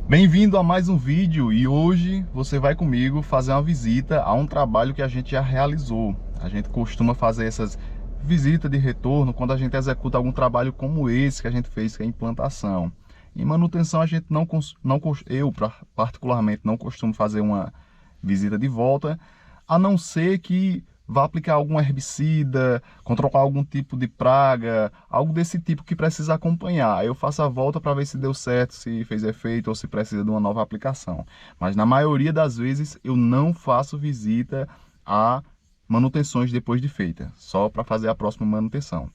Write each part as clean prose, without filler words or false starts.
Bem-vindo a mais um vídeo e hoje você vai comigo fazer uma visita a um trabalho que a gente já realizou. A gente costuma fazer essas visitas de retorno quando a gente executa algum trabalho como esse que a gente fez, que é a implantação. Em manutenção a gente eu particularmente não costumo fazer uma visita de volta, a não ser que vá aplicar algum herbicida, controlar algum tipo de praga, algo desse tipo que precisa acompanhar. Aí eu faço a volta para ver se deu certo, se fez efeito ou se precisa de uma nova aplicação. Mas na maioria das vezes eu não faço visita a manutenções depois de feita, só para fazer a próxima manutenção.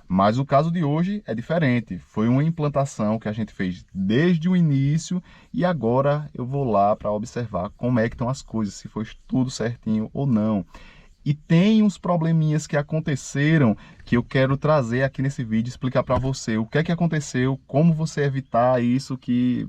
Mas o caso de hoje é diferente. Foi uma implantação que a gente fez desde o início e agora eu vou lá para observar como é que estão as coisas, se foi tudo certinho ou não. E tem uns probleminhas que aconteceram que eu quero trazer aqui nesse vídeo, explicar para você o que é que aconteceu, como você evitar isso que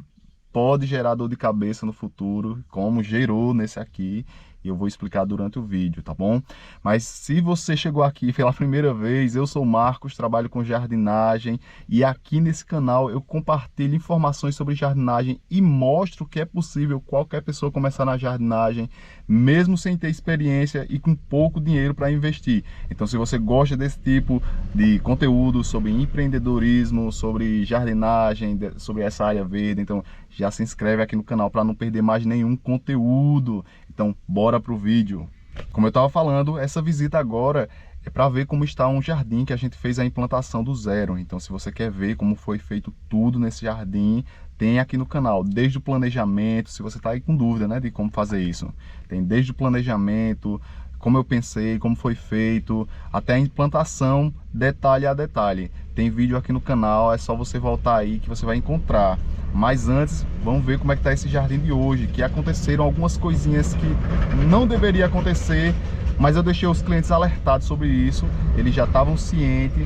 pode gerar dor de cabeça no futuro, como gerou nesse aqui, e eu vou explicar durante o vídeo, tá bom? Mas se você chegou aqui pela primeira vez, eu sou o Marcos, trabalho com jardinagem, e aqui nesse canal eu compartilho informações sobre jardinagem e mostro que é possível qualquer pessoa começar na jardinagem, mesmo sem ter experiência e com pouco dinheiro para investir. Então, se você gosta desse tipo de conteúdo sobre empreendedorismo, sobre jardinagem, sobre essa área verde, então já se inscreve aqui no canal para não perder mais nenhum conteúdo. Então, bora pro vídeo. Como eu estava falando, essa visita agora é para ver como está um jardim que a gente fez a implantação do zero. Então, se você quer ver como foi feito tudo nesse jardim, tem aqui no canal, desde o planejamento, se você está aí com dúvida, né, de como fazer isso. Tem desde o planejamento, como eu pensei, como foi feito, até a implantação, detalhe a detalhe. Tem vídeo aqui no canal, é só você voltar aí que você vai encontrar. Mas antes, vamos ver como é que está esse jardim de hoje, que aconteceram algumas coisinhas que não deveria acontecer, mas eu deixei os clientes alertados sobre isso, eles já estavam cientes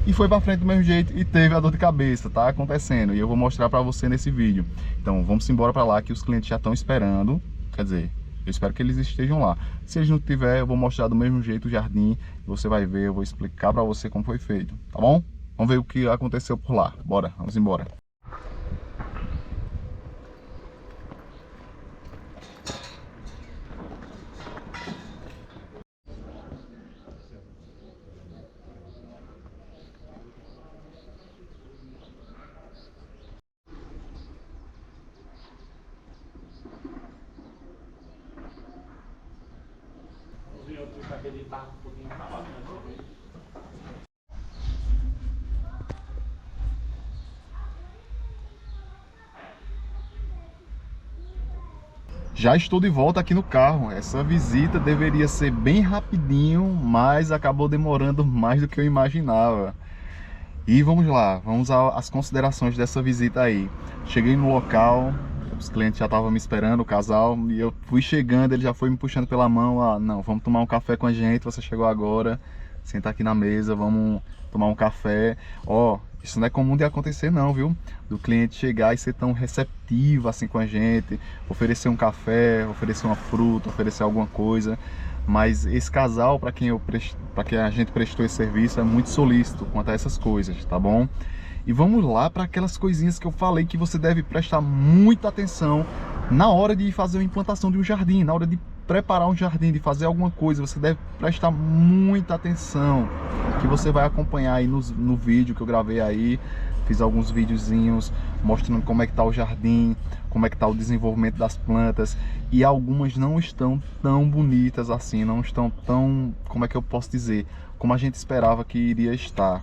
e foi para frente do mesmo jeito e teve a dor de cabeça, tá acontecendo, e eu vou mostrar para você nesse vídeo. Então vamos embora para lá que os clientes já estão esperando, quer dizer, eu espero que eles estejam lá. Se eles não tiver, eu vou mostrar do mesmo jeito o jardim, você vai ver, eu vou explicar para você como foi feito, tá bom? Vamos ver o que aconteceu por lá, bora, vamos embora. Já estou de volta aqui no carro. Essa visita deveria ser bem rapidinho, mas acabou demorando mais do que eu imaginava. E vamos lá, vamos às considerações dessa visita aí. Cheguei no local, os clientes já estavam me esperando, o casal, e eu fui chegando, ele já foi me puxando pela mão. Ah, não, vamos tomar um café com a gente, você chegou agora, senta aqui na mesa, vamos tomar um café. Ó, isso não é comum de acontecer não, viu? Do cliente chegar e ser tão receptivo assim com a gente, oferecer um café, oferecer uma fruta, oferecer alguma coisa. Mas esse casal, para quem a gente prestou esse serviço, é muito solícito quanto a essas coisas, tá bom? E vamos lá para aquelas coisinhas que eu falei que você deve prestar muita atenção na hora de fazer a implantação de um jardim, na hora de preparar um jardim, de fazer alguma coisa, você deve prestar muita atenção, que você vai acompanhar aí no vídeo que eu gravei aí. Fiz alguns videozinhos mostrando como é que tá o jardim, como é que tá o desenvolvimento das plantas, e algumas não estão tão bonitas assim, não estão tão, como é que eu posso dizer, como a gente esperava que iria estar.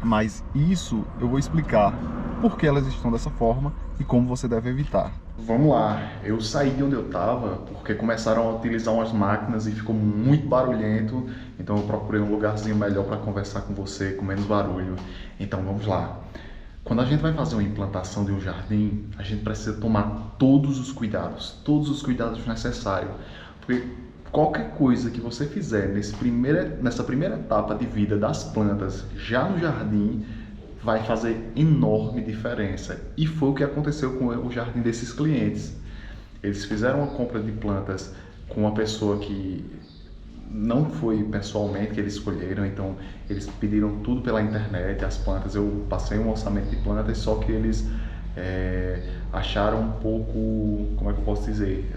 Mas isso eu vou explicar por que elas estão dessa forma e como você deve evitar. Vamos lá, eu saí de onde eu estava porque começaram a utilizar umas máquinas e ficou muito barulhento, então eu procurei um lugarzinho melhor para conversar com você, com menos barulho. Então vamos lá. Quando a gente vai fazer uma implantação de um jardim, a gente precisa tomar todos os cuidados necessários, porque qualquer coisa que você fizer nessa primeira etapa de vida das plantas, já no jardim, vai fazer enorme diferença. E foi o que aconteceu com o jardim desses clientes. Eles fizeram uma compra de plantas com uma pessoa que não foi pessoalmente que eles escolheram, então eles pediram tudo pela internet, as plantas, eu passei um orçamento de plantas, só que eles acharam um pouco, como é que eu posso dizer,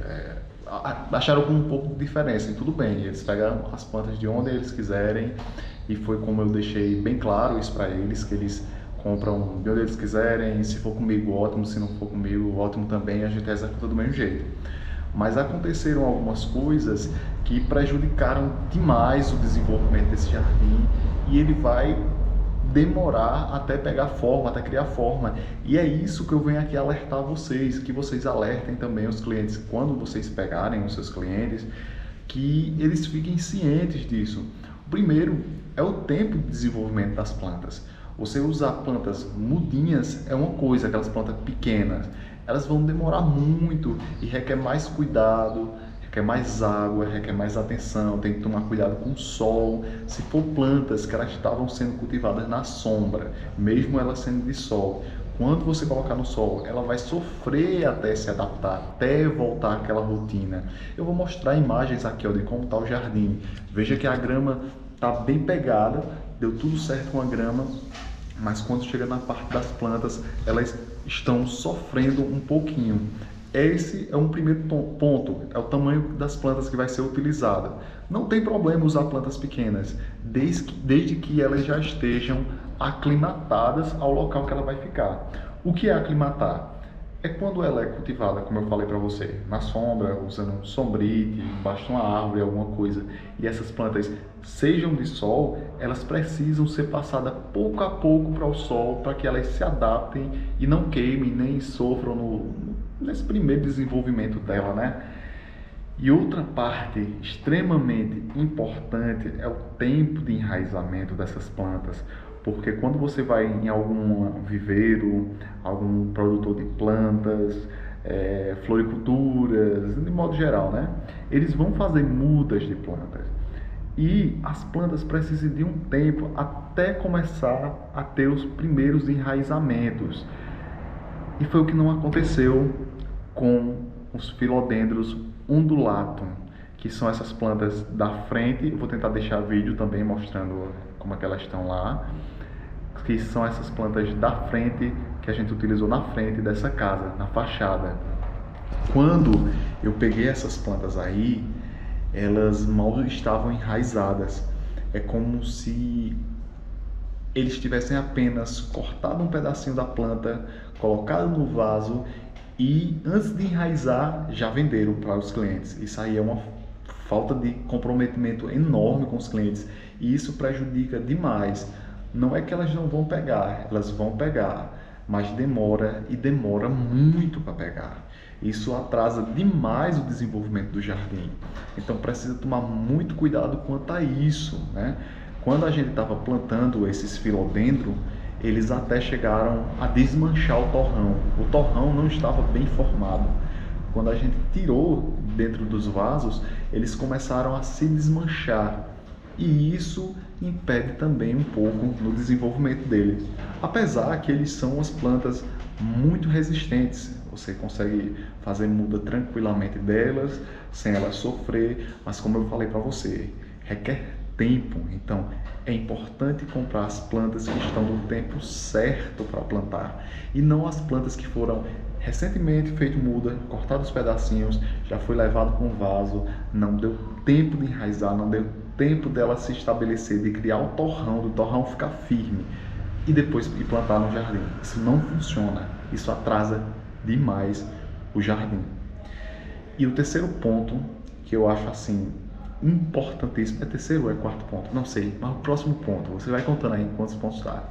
acharam com um pouco de diferença, e tudo bem, eles pegaram as plantas de onde eles quiserem, e foi como eu deixei bem claro isso para eles, que eles compram de onde eles quiserem, se for comigo ótimo, se não for comigo ótimo também, a gente executa do mesmo jeito. Mas aconteceram algumas coisas que prejudicaram demais o desenvolvimento desse jardim, e ele vai demorar até pegar forma, até criar forma. E é isso que eu venho aqui alertar vocês, que vocês alertem também os clientes, quando vocês pegarem os seus clientes, que eles fiquem cientes disso. O primeiro é o tempo de desenvolvimento das plantas. Você usar plantas mudinhas é uma coisa, aquelas plantas pequenas, elas vão demorar muito e requer mais cuidado, requer mais água, requer mais atenção, tem que tomar cuidado com o sol. Se for plantas que elas estavam sendo cultivadas na sombra, mesmo elas sendo de sol, quando você colocar no sol, ela vai sofrer até se adaptar, até voltar àquela rotina. Eu vou mostrar imagens aqui, ó, de como está o jardim. Veja que a grama está bem pegada, deu tudo certo com a grama, mas quando chega na parte das plantas, elas estão sofrendo um pouquinho. Esse é um primeiro ponto, é o tamanho das plantas que vai ser utilizada. Não tem problema usar plantas pequenas, desde que elas já estejam aclimatadas ao local que ela vai ficar. O que é aclimatar? É quando ela é cultivada, como eu falei para você, na sombra, usando um sombrite, embaixo de uma árvore, alguma coisa, e essas plantas sejam de sol, elas precisam ser passadas pouco a pouco para o sol, para que elas se adaptem e não queimem, nem sofram nesse primeiro desenvolvimento dela, né? E outra parte extremamente importante é o tempo de enraizamento dessas plantas, porque quando você vai em algum viveiro, algum produtor de plantas, floriculturas, de modo geral, né? Eles vão fazer mudas de plantas. E as plantas precisam de um tempo até começar a ter os primeiros enraizamentos. E foi o que não aconteceu com os Philodendrons undulatum, que são essas plantas da frente. Eu vou tentar deixar vídeo também mostrando como é que elas estão lá, que são essas plantas da frente que a gente utilizou na frente dessa casa, na fachada. Quando eu peguei essas plantas aí, elas mal estavam enraizadas. É como se eles tivessem apenas cortado um pedacinho da planta, colocado no vaso e antes de enraizar já venderam para os clientes. Isso aí é uma falta de comprometimento enorme com os clientes e isso prejudica demais. Não é que elas não vão pegar, elas vão pegar, mas demora e demora muito para pegar. Isso atrasa demais o desenvolvimento do jardim. Então precisa tomar muito cuidado quanto a isso, né? Quando a gente estava plantando esses filodendros, eles até chegaram a desmanchar o torrão. O torrão não estava bem formado. Quando a gente tirou dentro dos vasos, eles começaram a se desmanchar. E isso impede também um pouco no desenvolvimento deles. Apesar que eles são as plantas muito resistentes. Você consegue fazer muda tranquilamente delas, sem elas sofrer. Mas como eu falei para você, requer tempo. Então é importante comprar as plantas que estão no tempo certo para plantar e não as plantas que foram recentemente feito muda, cortado os pedacinhos, já foi levado para um vaso, não deu tempo de enraizar, não deu tempo dela se estabelecer, de criar o torrão, do torrão ficar firme e depois ir plantar no jardim. Isso não funciona, isso atrasa demais o jardim. E o terceiro ponto que eu acho assim importantíssimo, é terceiro ou é quarto ponto? Não sei, mas o próximo ponto, você vai contando aí quantos pontos dá.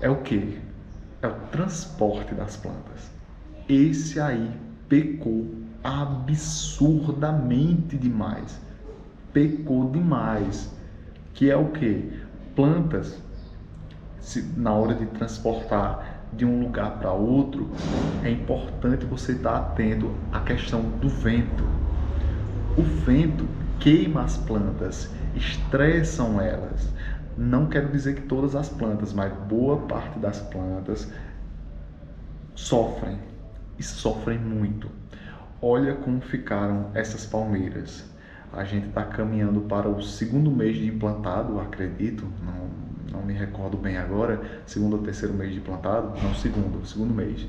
É o que? É o transporte das plantas. Esse aí pecou absurdamente demais. Pecou demais. Que é o que? Plantas, na hora de transportar de um lugar para outro, é importante você estar atento à questão do vento. O vento queima as plantas, estressam elas. Não quero dizer que todas as plantas, mas boa parte das plantas sofrem e sofrem muito. Olha como ficaram essas palmeiras. A gente está caminhando para o segundo mês de implantado, acredito, não me recordo bem agora, segundo ou terceiro mês de plantado, não, segundo mês.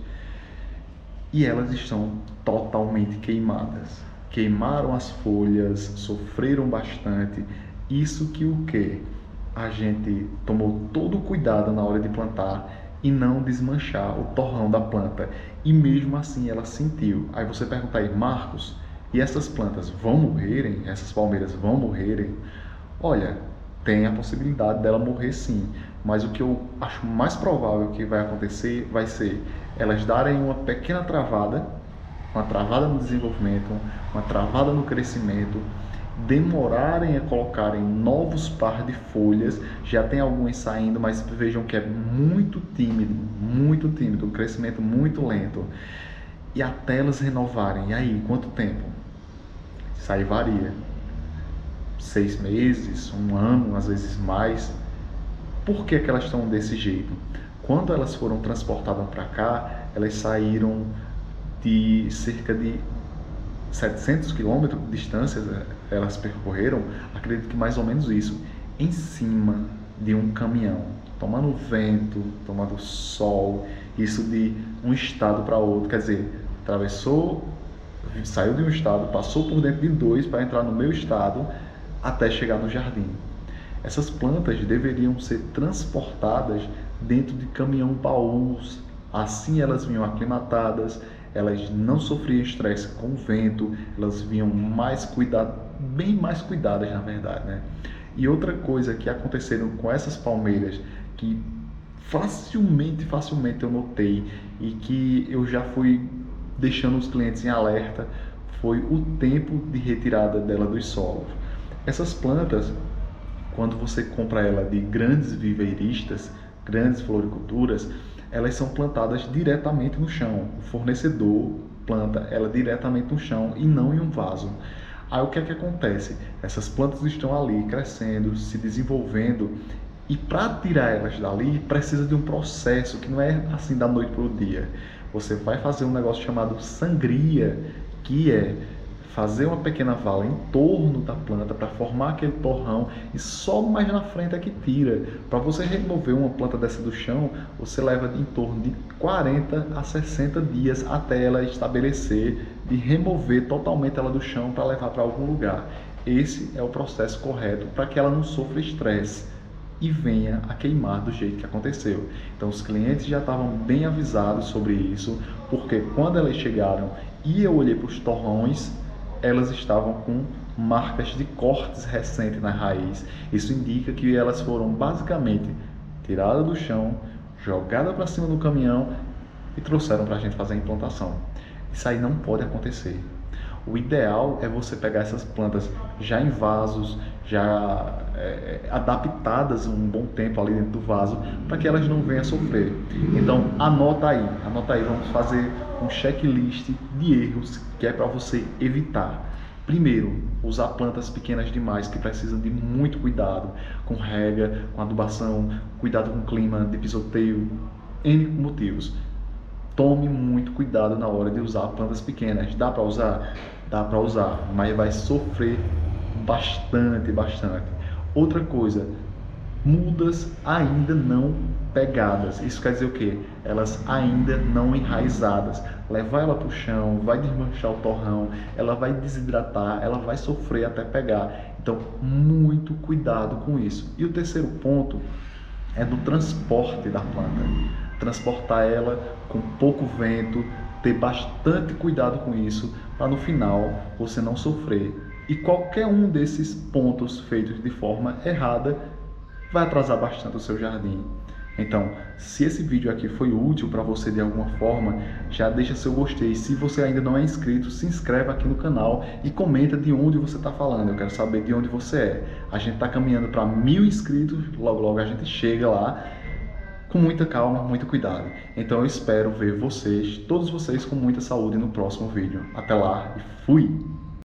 e elas estão totalmente queimadas. Queimaram as folhas, sofreram bastante. Isso que o quê? A gente tomou todo o cuidado na hora de plantar e não desmanchar o torrão da planta. E mesmo assim ela sentiu. Aí você pergunta aí, Marcos, e essas plantas vão morrerem? Essas palmeiras vão morrerem? Olha, tem a possibilidade dela morrer sim, mas o que eu acho mais provável que vai acontecer vai ser elas darem uma pequena travada, uma travada no desenvolvimento, uma travada no crescimento, demorarem a colocarem novos par de folhas, já tem algumas saindo, mas vejam que é muito tímido, um crescimento muito lento, e até elas renovarem. E aí, quanto tempo? Isso aí varia. 6 meses, um ano, às vezes mais. Por que elas estão desse jeito? Quando elas foram transportadas para cá, elas saíram de cerca de 700 quilômetros de distância, elas percorreram, acredito que mais ou menos isso, em cima de um caminhão, tomando vento, tomando sol, isso de um estado para outro, quer dizer, atravessou, saiu de um estado, passou por dentro de dois para entrar no meu estado, até chegar no jardim. Essas plantas deveriam ser transportadas dentro de caminhão-baús, assim elas vinham aclimatadas, elas não sofriam estresse com o vento, elas vinham bem mais cuidadas na verdade, né? E outra coisa que aconteceram com essas palmeiras, que facilmente eu notei e que eu já fui deixando os clientes em alerta, foi o tempo de retirada dela dos solos. Essas plantas, quando você compra ela de grandes viveiristas, grandes floriculturas, elas são plantadas diretamente no chão. O fornecedor planta ela diretamente no chão e não em um vaso. Aí o que é que acontece? Essas plantas estão ali crescendo, se desenvolvendo, e para tirar elas dali precisa de um processo que não é assim da noite para o dia. Você vai fazer um negócio chamado sangria, que é fazer uma pequena vala em torno da planta para formar aquele torrão e só mais na frente é que tira. Para você remover uma planta dessa do chão, você leva em torno de 40 a 60 dias até ela estabelecer, de remover totalmente ela do chão para levar para algum lugar. Esse é o processo correto para que ela não sofra estresse e venha a queimar do jeito que aconteceu. Então os clientes já estavam bem avisados sobre isso, porque quando elas chegaram e eu olhei para os torrões, elas estavam com marcas de cortes recentes na raiz. Isso indica que elas foram basicamente tiradas do chão, jogadas para cima do caminhão e trouxeram para a gente fazer a implantação. Isso aí não pode acontecer. O ideal é você pegar essas plantas já em vasos, já adaptadas um bom tempo ali dentro do vaso, para que elas não venham a sofrer. Então anota aí, vamos fazer um checklist de erros que é para você evitar. Primeiro, usar plantas pequenas demais que precisam de muito cuidado, com rega, com adubação, cuidado com o clima, de pisoteio, N motivos. Tome muito cuidado na hora de usar plantas pequenas. Dá para usar? Dá para usar, mas vai sofrer bastante. Outra coisa, mudas ainda não pegadas. Isso quer dizer o quê? Elas ainda não enraizadas. Levar ela para o chão, vai desmanchar o torrão, ela vai desidratar, ela vai sofrer até pegar. Então, muito cuidado com isso. E o terceiro ponto é do transporte da planta. Transportar ela com pouco vento, ter bastante cuidado com isso, para no final você não sofrer. E qualquer um desses pontos feitos de forma errada vai atrasar bastante o seu jardim. Então, se esse vídeo aqui foi útil para você de alguma forma, já deixa seu gostei. Se você ainda não é inscrito, se inscreve aqui no canal e comenta de onde você está falando. Eu quero saber de onde você é. A gente está caminhando para 1000 inscritos, logo a gente chega lá, com muita calma, muito cuidado. Então eu espero ver todos vocês com muita saúde no próximo vídeo. Até lá e fui!